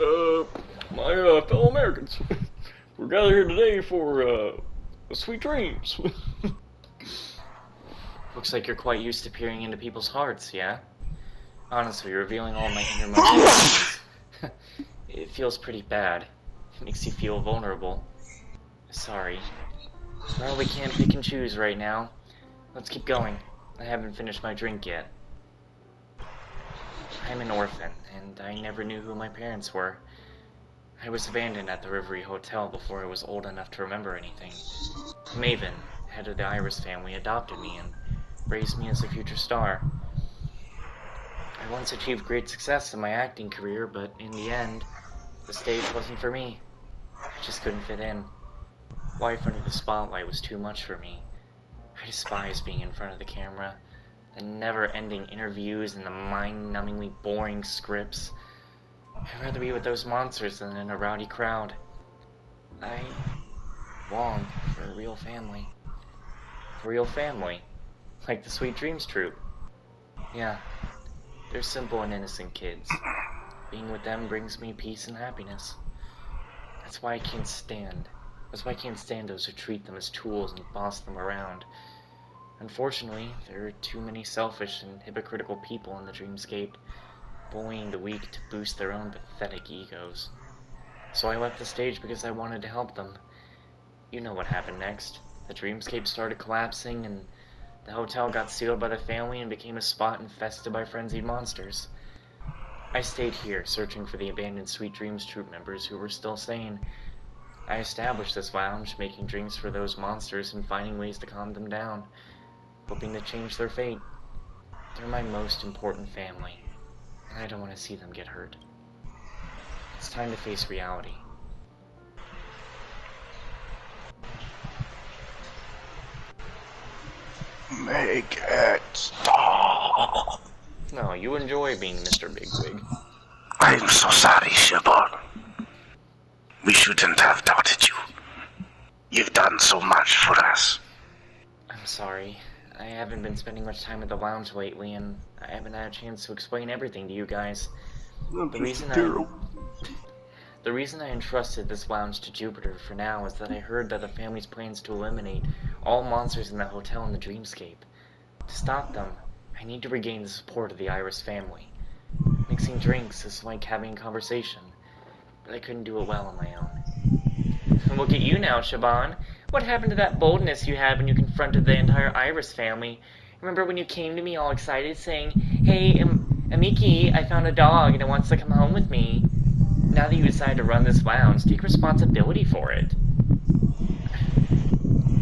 Uh, my fellow Americans, we're gathered here today for sweet dreams. Looks like you're quite used to peering into people's hearts, yeah? Honestly, revealing all my innermost feelings. It feels pretty bad. It makes you feel vulnerable. Sorry. Well, we can't pick and choose right now. Let's keep going. I haven't finished my drink yet. I'm an orphan, and I never knew who my parents were. I was abandoned at the Rivery Hotel before I was old enough to remember anything. Maven, head of the Iris family, adopted me and raised me as a future star. I once achieved great success in my acting career, but in the end, the stage wasn't for me. I just couldn't fit in. Life under the spotlight was too much for me. I despise being in front of the camera, the never-ending interviews and the mind-numbingly boring scripts. I'd rather be with those monsters than in a rowdy crowd. I long for a real family. A real family, like the Sweet Dreams troupe. Yeah, they're simple and innocent kids. Being with them brings me peace and happiness. That's why I can't stand those who treat them as tools and boss them around. Unfortunately, there are too many selfish and hypocritical people in the dreamscape, bullying the weak to boost their own pathetic egos. So I left the stage because I wanted to help them. You know what happened next. The dreamscape started collapsing, and the hotel got sealed by the family and became a spot infested by frenzied monsters. I stayed here, searching for the abandoned Sweet Dreams troupe members who were still sane. I established this lounge, making drinks for those monsters and finding ways to calm them down, hoping to change their fate. They're my most important family, and I don't want to see them get hurt. It's time to face reality. Make it stop. No, you enjoy being Mr. Bigwig. I'm so sorry, Siobhan. We shouldn't have doubted you. You've done so much for us. I'm sorry. I haven't been spending much time at the lounge lately, and I haven't had a chance to explain everything to you guys. The reason I entrusted this lounge to Jupiter for now is that I heard that the family's plans to eliminate all monsters in the hotel and the dreamscape. To stop them, I need to regain the support of the Iris family. Mixing drinks is like having a conversation, but I couldn't do it well on my own. Look at you now, Shaban. What happened to that boldness you had when you confronted the entire Iris family? Remember when you came to me all excited saying, "Hey, Amiki, I found a dog and it wants to come home with me." Now that you decided to run this lounge, take responsibility for it.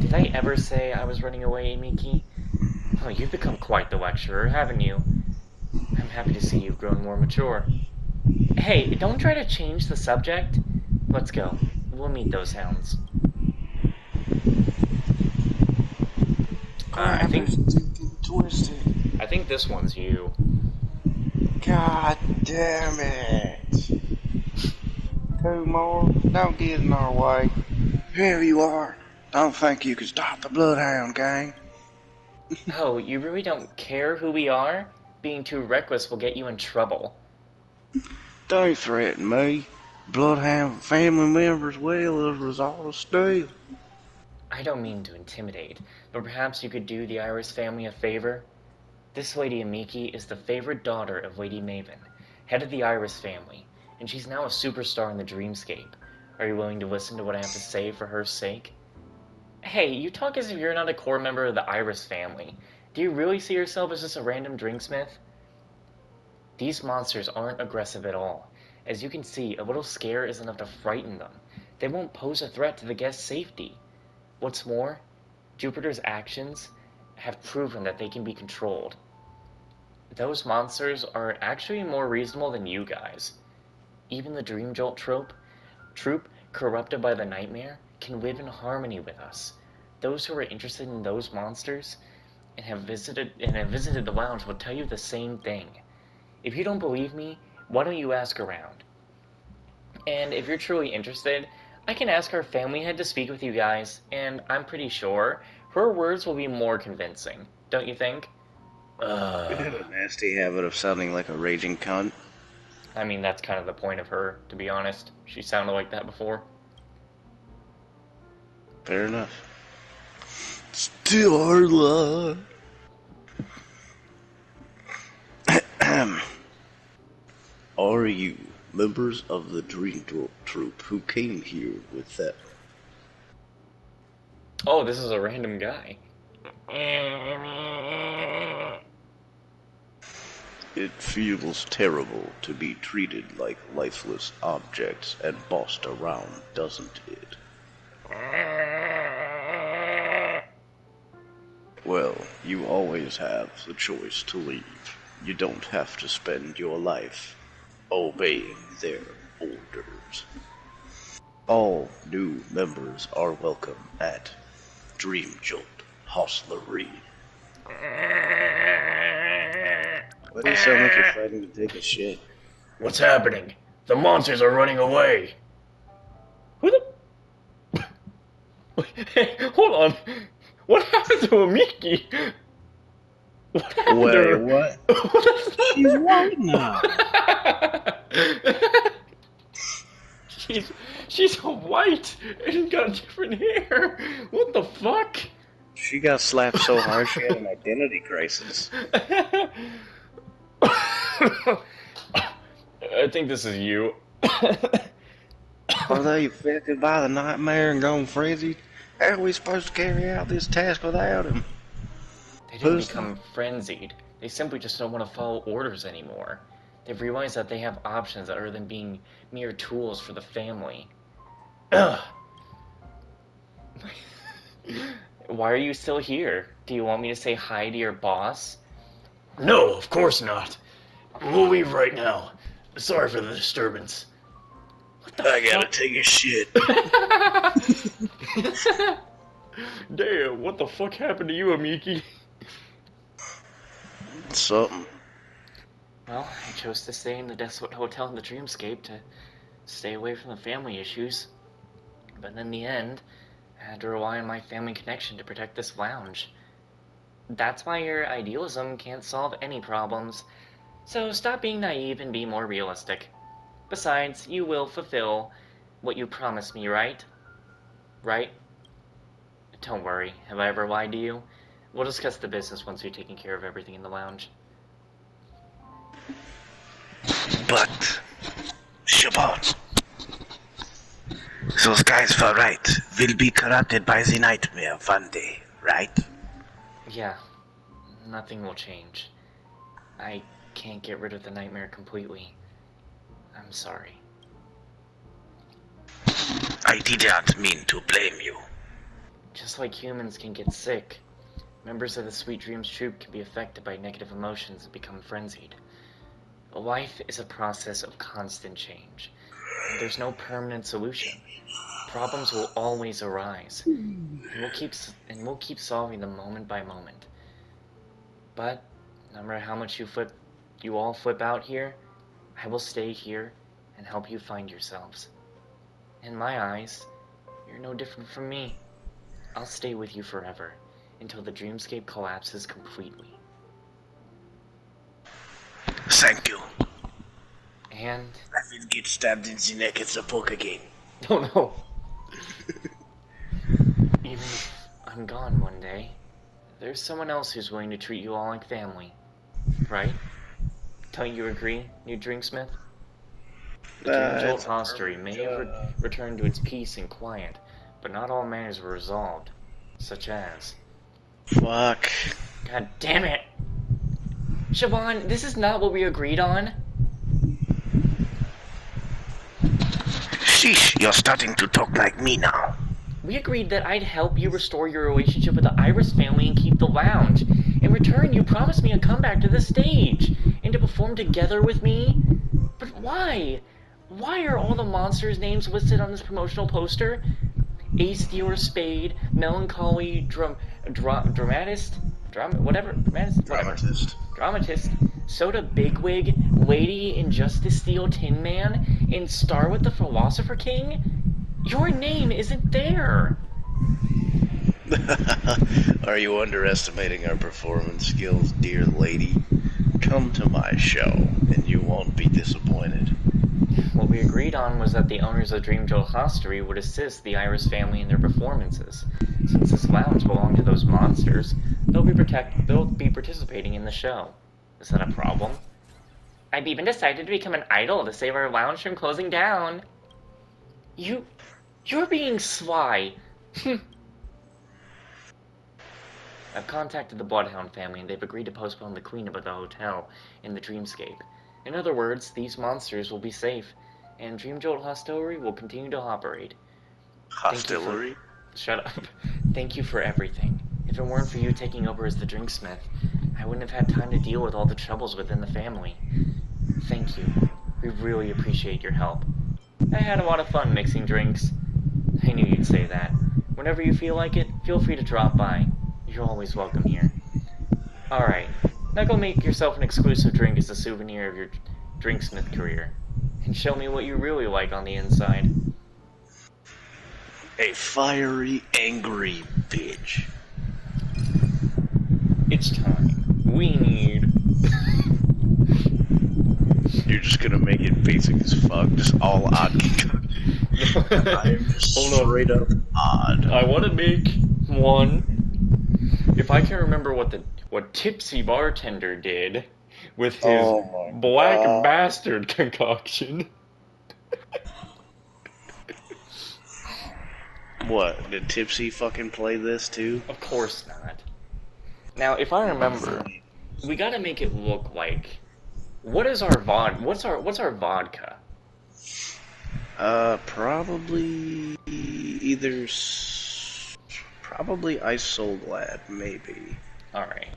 Did I ever say I was running away, Amiki? Oh, you've become quite the lecturer, haven't you? I'm happy to see you've grown more mature. Hey, don't try to change the subject. Let's go. We'll meet those hounds. I think this one's you. God damn it. Kumar, don't get in our way. Here you are. Don't think you can stop the Bloodhound gang. Oh, you really don't care who we are? Being too reckless will get you in trouble. Don't threaten me. Bloodhound family members will as a result of stealing. I don't mean to intimidate, but perhaps you could do the Iris family a favor? This Lady Amiki is the favorite daughter of Lady Maven, head of the Iris family, and she's now a superstar in the dreamscape. Are you willing to listen to what I have to say for her sake? Hey, you talk as if you're not a core member of the Iris family. Do you really see yourself as just a random drinksmith? These monsters aren't aggressive at all. As you can see, a little scare is enough to frighten them. They won't pose a threat to the guest's safety. What's more, Jupiter's actions have proven that they can be controlled. Those monsters are actually more reasonable than you guys. Even the Dream Jolt troop, corrupted by the nightmare, can live in harmony with us. Those who are interested in those monsters and have visited the lounge will tell you the same thing. If you don't believe me, why don't you ask around? And if you're truly interested, I can ask our family head to speak with you guys, and I'm pretty sure her words will be more convincing. Don't you think? You have a nasty habit of sounding like a raging cunt. I mean, that's kind of the point of her, to be honest. She sounded like that before. Fair enough. Still our love. Are you members of the Dream Troupe who came here with them? Oh, this is a random guy. It feels terrible to be treated like lifeless objects and bossed around, doesn't it? Well, you always have the choice to leave. You don't have to spend your life obeying their orders. All new members are welcome at Dream Jolt Hostlery. Why do you sound like you're fighting to take a shit? What's happening? The monsters are running away. Who the... Hey, hold on. What happened to Amiki? What happened to her? Wait, what? She's white now. She's white and got different hair. What the fuck? She got slapped so hard she had an identity crisis. I think this is you. Are they affected by the nightmare and gone frenzied? How are we supposed to carry out this task without him? They didn't become frenzied. They simply just don't want to follow orders anymore. They've realized that they have options other than being mere tools for the family. Ugh. Why are you still here? Do you want me to say hi to your boss? No, of course not. We'll leave right now. Sorry for the disturbance. I gotta take a shit. Damn, what the fuck happened to you, Amiki? Something. Well, I chose to stay in the desolate hotel in the Dreamscape to stay away from the family issues. But in the end, I had to rely on my family connection to protect this lounge. That's why your idealism can't solve any problems. So stop being naive and be more realistic. Besides, you will fulfill what you promised me, right? Right? Don't worry, have I ever lied to you? We'll discuss the business once we've taken care of everything in the lounge. But, Shabbat, those guys were right. Will be corrupted by the nightmare one day, right? Yeah, nothing will change. I can't get rid of the nightmare completely. I'm sorry. I didn't mean to blame you. Just like humans can get sick, members of the Sweet Dreams troupe can be affected by negative emotions and become frenzied. Life is a process of constant change, and there's no permanent solution. Problems will always arise, and we'll keep solving them moment by moment. But no matter how much you all flip out here, I will stay here and help you find yourselves. In my eyes, you're no different from me. I'll stay with you forever, until the Dreamscape collapses completely. Thank you. And... I will get stabbed in the neck at the book again. oh no! Even if I'm gone one day, there's someone else who's willing to treat you all like family. Right? Don't you agree, new Drinksmith? The Dream Jolt Hostelry may have returned to its peace and quiet, but not all matters were resolved, such as... Fuck. God damn it! Siobhan, this is not what we agreed on. Sheesh, you're starting to talk like me now. We agreed that I'd help you restore your relationship with the Iris family and keep the lounge. In return, you promised me a comeback to the stage, and to perform together with me. But why? Why are all the monsters' names listed on this promotional poster? Ace, Dealer, Spade, Melancholy, Dramatist, Soda Bigwig, Lady Injustice Steel Tin Man, and Star with the Philosopher King? Your name isn't there! Are you underestimating our performance skills, dear lady? Come to my show, and you won't be disappointed. What we agreed on was that the owners of Dream Jolt Hostery would assist the Iris family in their performances. Since this lounge belonged to those monsters, they'll be participating in the show. Is that a problem? I've even decided to become an idol to save our lounge from closing down. You're being sly. I've contacted the Bloodhound family and they've agreed to postpone the cleanup of the hotel in the Dreamscape. In other words, these monsters will be safe, and Dream Jolt Hostelry will continue to operate. Hostelry? Shut up. Thank you for everything. If it weren't for you taking over as the drinksmith, I wouldn't have had time to deal with all the troubles within the family. Thank you. We really appreciate your help. I had a lot of fun mixing drinks. I knew you'd say that. Whenever you feel like it, feel free to drop by. You're always welcome here. Alright, now go make yourself an exclusive drink as a souvenir of your drinksmith career. And show me what you really like on the inside. A fiery, angry bitch. It's time. We need... You're just gonna make it basic as fuck, just all odd. I am just straight up odd. I want to make one. If I can remember what Tipsy Bartender did with his black bastard concoction. What? Did Tipsy fucking play this too? Of course not. Now, if I remember, we gotta make it look like... What's our vodka? Probably either... Probably Ice Soul Glad, maybe. Alright.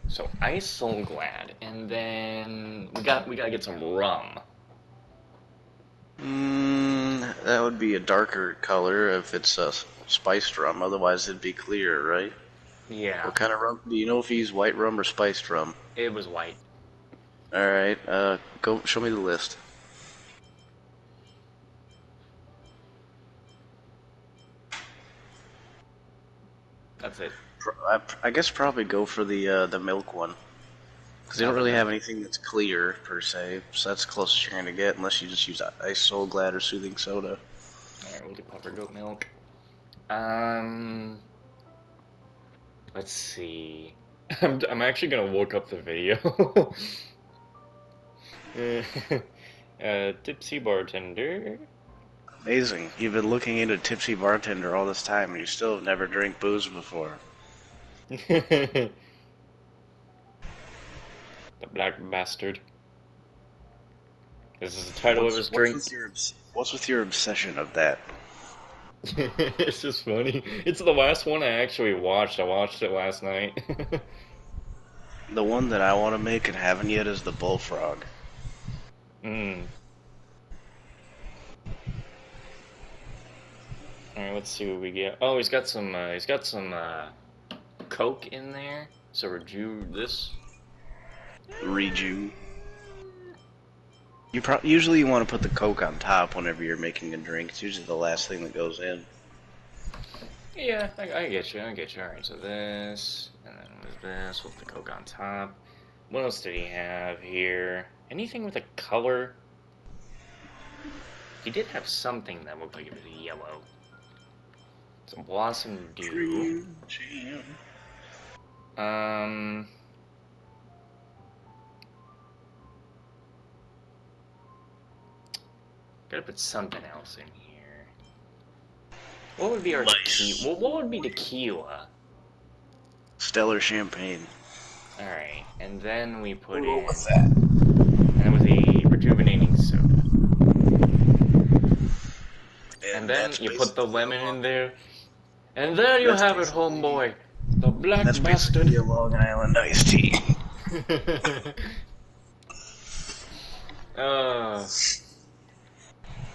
So, Ice Soul Glad, and then... We gotta get some rum. That would be a darker color if it's a spiced rum, otherwise it'd be clear, right? Yeah. What kind of rum? Do you know if you use white rum or spiced rum? It was white. Alright, go show me the list. That's it. I guess probably go for the milk one. Because they don't really have anything that's clear, per se, so that's the closest you're going to get, unless you just use Ice Soul Glad or Soothing Soda. Alright, we'll do puffer goat milk. Let's see. I'm actually gonna look up the video. Tipsy Bartender. Amazing. You've been looking into Tipsy Bartender all this time, and you still have never drank booze before. The black bastard. This is the title of his drink. What's with your obsession of that? It's just funny. It's the last one I actually watched. I watched it last night. The one that I want to make and haven't yet is the bullfrog. Alright, let's see what we get. Oh, he's got some Coke in there. So reju this. Reju. Usually you want to put the Coke on top whenever you're making a drink. It's usually the last thing that goes in. Yeah, I get you. Alright, so this, and then with this, with the Coke on top. What else did he have here? Anything with a color? He did have something that looked like it was yellow. Some Blossom Dew. Gotta put something else in here. What would be our tequila? What would be tequila? Stellar Champagne. Alright, and then we put We'll in... go with that. And then with a rejuvenating soda. And then you put the lemon in there. And there you have it, homeboy. The black That's bastard. basically a Long Island iced tea.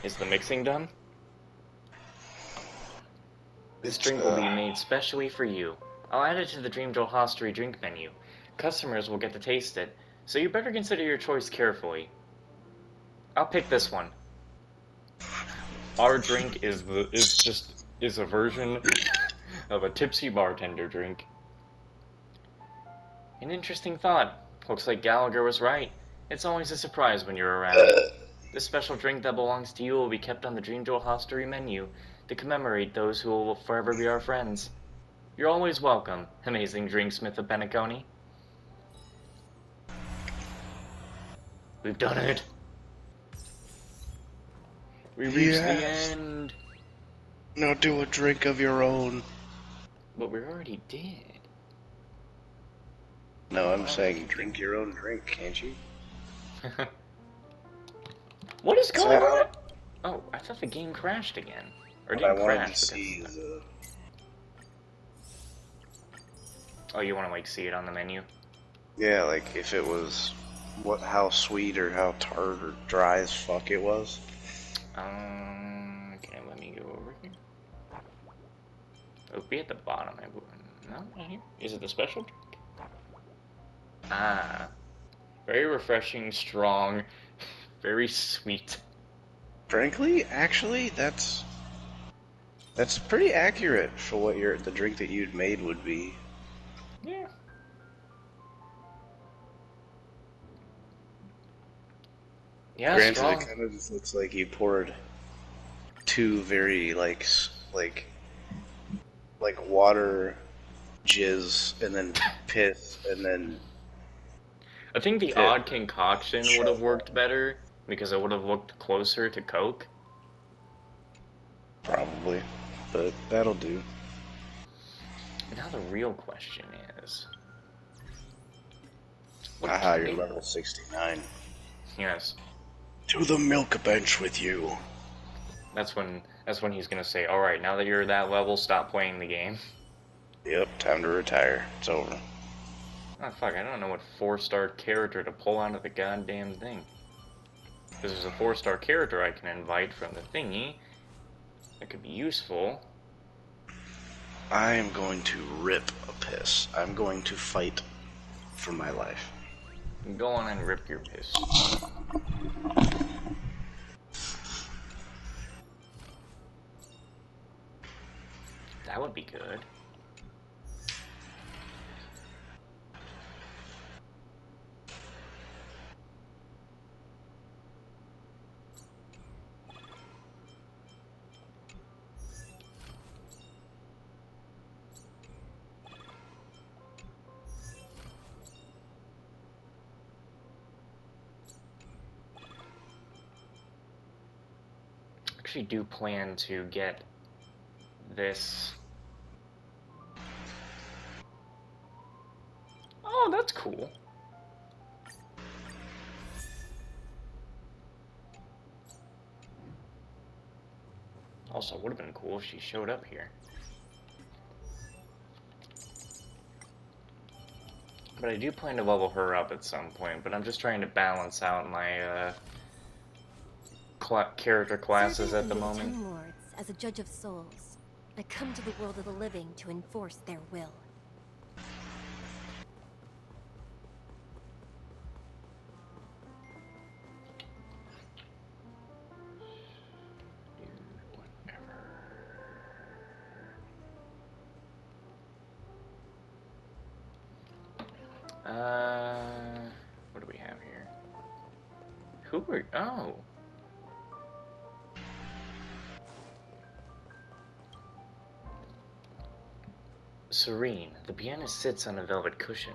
Is the mixing done? This drink will be made specially for you. I'll add it to the Dream Jolt Hostery drink menu. Customers will get to taste it, so you better consider your choice carefully. I'll pick this one. Our drink is a version of a Tipsy Bartender drink. An interesting thought. Looks like Gallagher was right. It's always a surprise when you're around. This special drink that belongs to you will be kept on the Dream Jewel Hostery menu to commemorate those who will forever be our friends. You're always welcome, amazing drinksmith of Penacony. We've done it. We reached the end. Now do a drink of your own. But we already did. No, I'm saying drink your own drink, can't you? What is going on? Oh, I thought the game crashed again. Or didn't I wanted crash. to see the... Oh, you want to like see it on the menu? Yeah, like if it was how sweet or how tart or dry as fuck it was. Okay, let me go over here. It'll be at the bottom. No, not here. Is it the special drink? Ah. Very refreshing, strong, very sweet. Frankly, actually, that's pretty accurate for what the drink that you'd made would be. Yeah. Yeah, Granted, strong. it kind of just looks like you poured two very like water, jizz, and then piss, and then. I think the odd concoction would have worked better because it would have looked closer to Coke. Probably, but that'll do. Now the real question is... Haha, you're level 69. Yes. To the milk bench with you. That's when he's gonna say, alright, now that you're at that level, stop playing the game. Yep, time to retire. It's over. Oh fuck, I don't know what 4-star character to pull out of the goddamn thing. Because there's a 4-star character I can invite from the thingy. That could be useful. I am going to rip a piss. I'm going to fight for my life. Go on and rip your piss. That would be good. Actually do plan to get this. Oh, that's cool. Also, would have been cool if she showed up here. But I do plan to level her up at some point, but I'm just trying to balance out my character classes at the moment. Lords, as a judge of souls, I come to the world of the living to enforce their will. What do we have here? Who are... Oh. Serene, the pianist sits on a velvet cushion,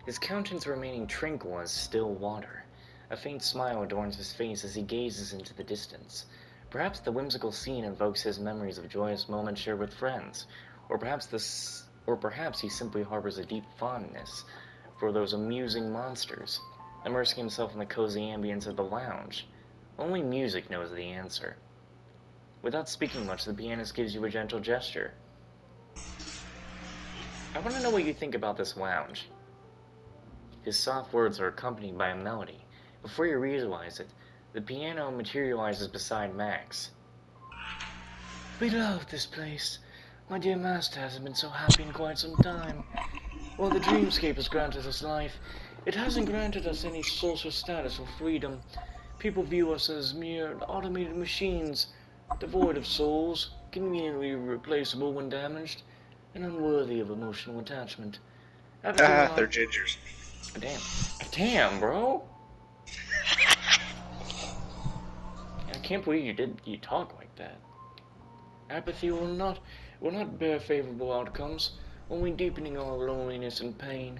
his countenance remaining tranquil as still water. A faint smile adorns his face as he gazes into the distance. Perhaps the whimsical scene invokes his memories of joyous moments shared with friends, or perhaps he simply harbors a deep fondness for those amusing monsters, immersing himself in the cozy ambience of the lounge. Only music knows the answer. Without speaking much, the pianist gives you a gentle gesture. I want to know what you think about this lounge. His soft words are accompanied by a melody. Before you realize it, the piano materializes beside Max. We love this place. My dear master hasn't been so happy in quite some time. While the dreamscape has granted us life, it hasn't granted us any social status or freedom. People view us as mere automated machines, devoid of souls, conveniently replaceable when damaged, and unworthy of emotional attachment. They're gingers. Damn, bro. can't believe you talk like that. Apathy will not bear favorable outcomes, only deepening our loneliness and pain.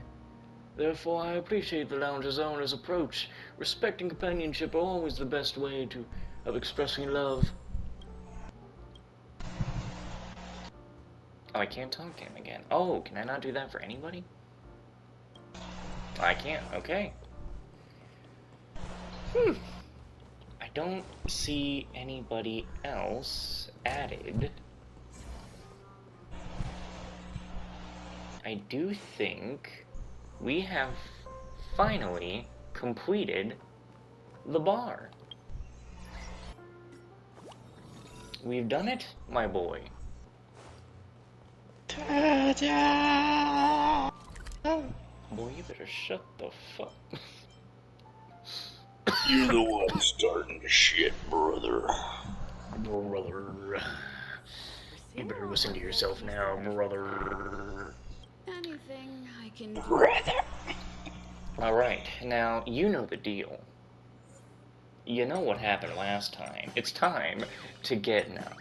Therefore, I appreciate the lounge's owner's approach. Respect and companionship are always the best way of expressing love. Oh, I can't talk to him again. Oh, can I not do that for anybody? I can't, okay. I don't see anybody else added. I do think we have finally completed the bar. We've done it, my boy. Ta-da! Boy, you better shut the fuck. You're the one starting the shit, brother. Brother. You better listen to yourself now, brother. Anything I can do. Brother. Alright, now you know the deal. You know what happened last time. It's time to get now.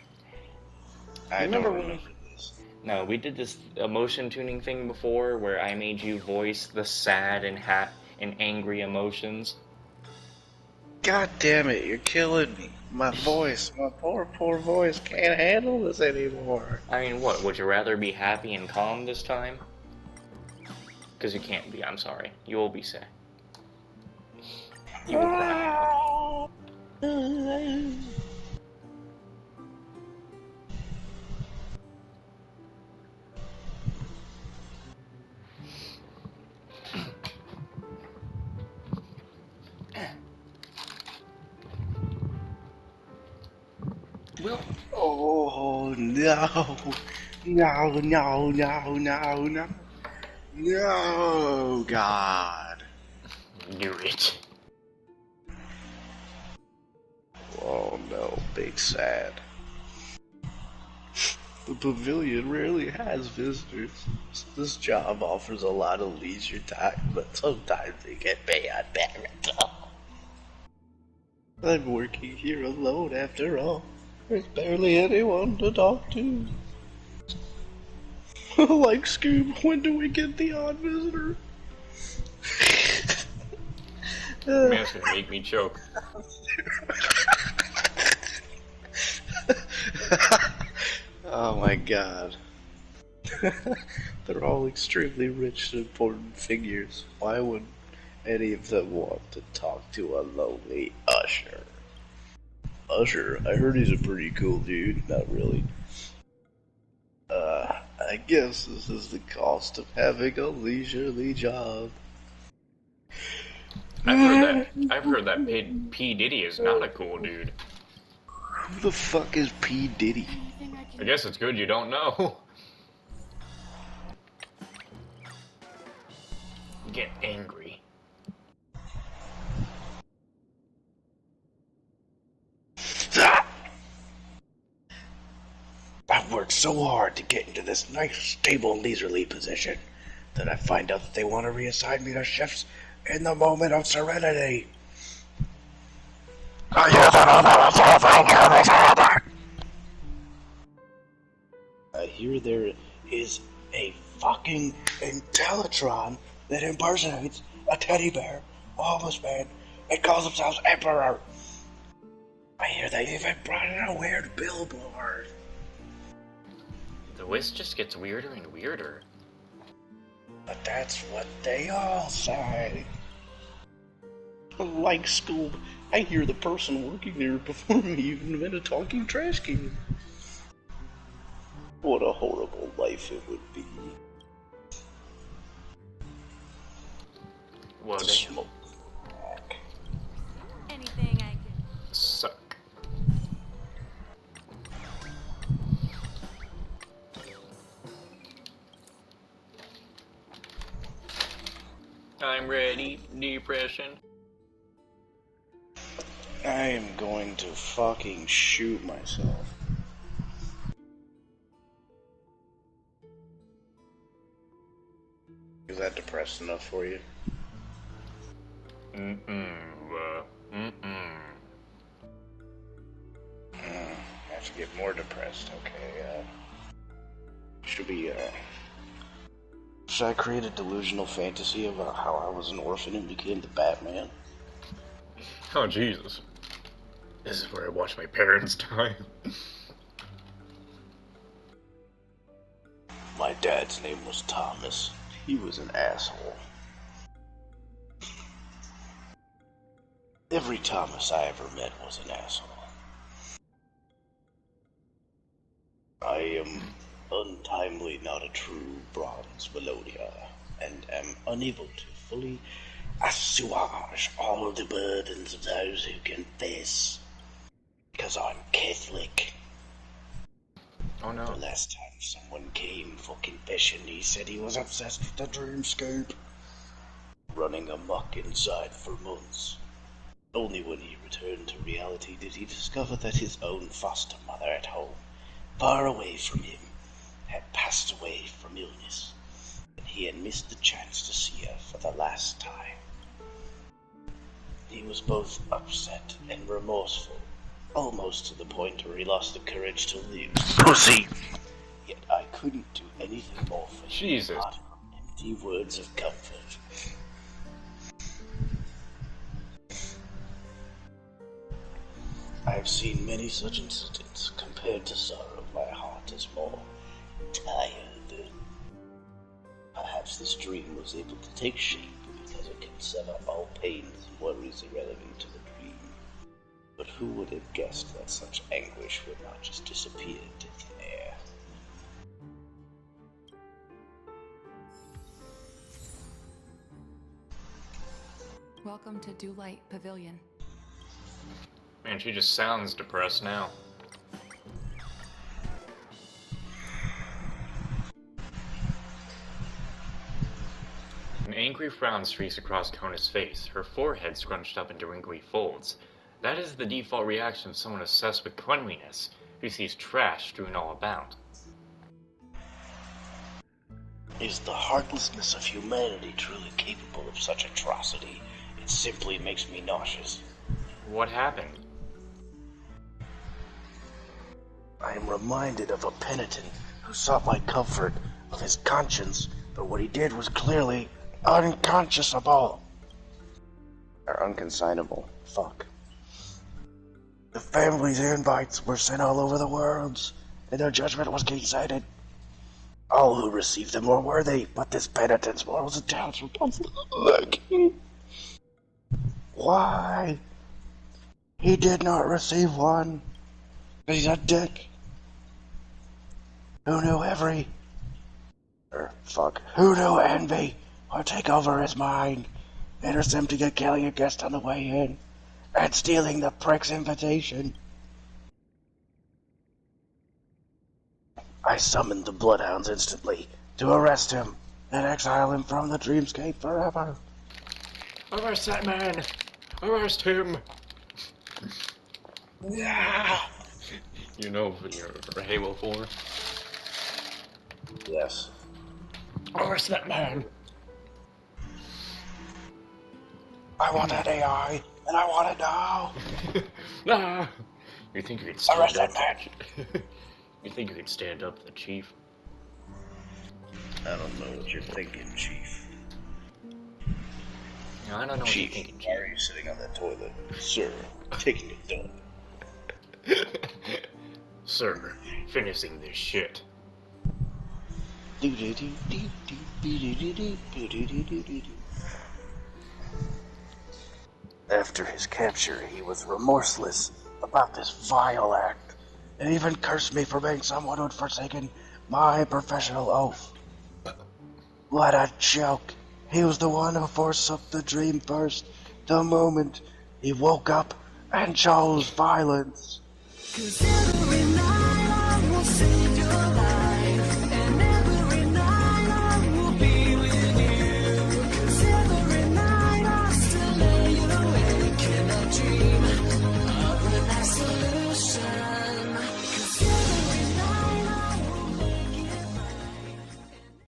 I Remember don't when remember this. No, we did this emotion tuning thing before where I made you voice the sad and angry emotions. God damn it, you're killing me. My voice, my poor voice can't handle this anymore. I mean, what, would you rather be happy and calm this time? Because you can't be, I'm sorry. You will be sad. You will cry. Well, Oh no. No, no, no, no, no. No, God. do it. Oh no, big sad. The pavilion rarely has visitors. This job offers a lot of leisure time, but sometimes it can be unbearable. I'm working here alone after all. There's barely anyone to talk to. Like Scoob, when do we get the odd visitor? Man, it's gonna make me choke. Oh my god. They're all extremely rich and important figures. Why would any of them want to talk to a lonely usher? Usher? I heard he's a pretty cool dude. Not really. I guess this is the cost of having a leisurely job. I've heard that P. Diddy is not a cool dude. Who the fuck is P. Diddy? Anything I can I guess it's good you don't know. Get angry. I've worked so hard to get into this nice, stable, leisurely position. Then I find out that they want to reassign me to shifts in the moment of serenity. I hear there is a fucking Intellitron that impersonates a teddy bear, a homeless man, and calls themselves Emperor. I hear they even brought in a weird billboard. The list just gets weirder and weirder. But that's what they all say. Like Scoob, I hear the person working there before me even invented a talking trash can. What a horrible life it would be. Well, To damn. smoke crack. Anything I can. Suck. I'm ready, depression. I am going to fucking shoot myself. Is that depressed enough for you? more depressed. Okay, should I create a delusional fantasy about how I was an orphan and became the Batman? Oh, Jesus. This is where I watched my parents die. My dad's name was Thomas. He was an asshole. Every Thomas I ever met was an asshole. I am untimely not a true bronze Melodia, and am unable to fully assuage all the burdens of those who confess, because I'm Catholic. Oh no. The last time someone came for confession, he said he was obsessed with the dreamscape, running amok inside for months. Only when he returned to reality did he discover that his own foster mother at home, far away from him, had passed away from illness, and he had missed the chance to see her for the last time. He was both upset and remorseful, almost to the point where he lost the courage to live. Pussy! Yet I couldn't do anything more for him Jesus. apart from empty words of comfort. I have seen many such incidents. Compared to sorrow, my heart is more tired. Perhaps this dream was able to take shape because it can sever all pains and worries irrelevant to the dream. But who would have guessed that such anguish would not just disappear into thin air? Welcome to Dewlight Pavilion. Man, she just sounds depressed now. An angry frown streaks across Kona's face, her forehead scrunched up into wrinkly folds. That is the default reaction of someone obsessed with cleanliness, who sees trash strewn all about. Is the heartlessness of humanity truly capable of such atrocity? It simply makes me nauseous. What happened? I am reminded of a penitent who sought my comfort of his conscience, but what he did was clearly unconscionable. Or unconsignable. Fuck. The family's invites were sent all over the world, and their judgment was gainsaid. All who received them were worthy, but this penitent's morals and talents were both lacking. Why? He did not receive one. He's a dick. Who knew who knew envy would take over his mind, interest him to get killing a guest on the way in, and stealing the prick's invitation. I summoned the bloodhounds instantly to arrest him and exile him from the dreamscape forever. Arrest that man! Arrest him! You know when you're Halo 4? Yes. Arrest that man! I want that AI, and I want it now. Nah! You think you could stand Arrest up? that You think you could stand up to the chief? I don't know what you're thinking, Chief. No, I don't know Chief, what you're thinking, why are you sitting on that toilet? Sir, taking a dump. Sir, finishing this shit. After his capture, he was remorseless about this vile act, and even cursed me for being someone who'd forsaken my professional oath. What a joke. He was the one who forsook the dream first, the moment he woke up and chose violence. 'Cause every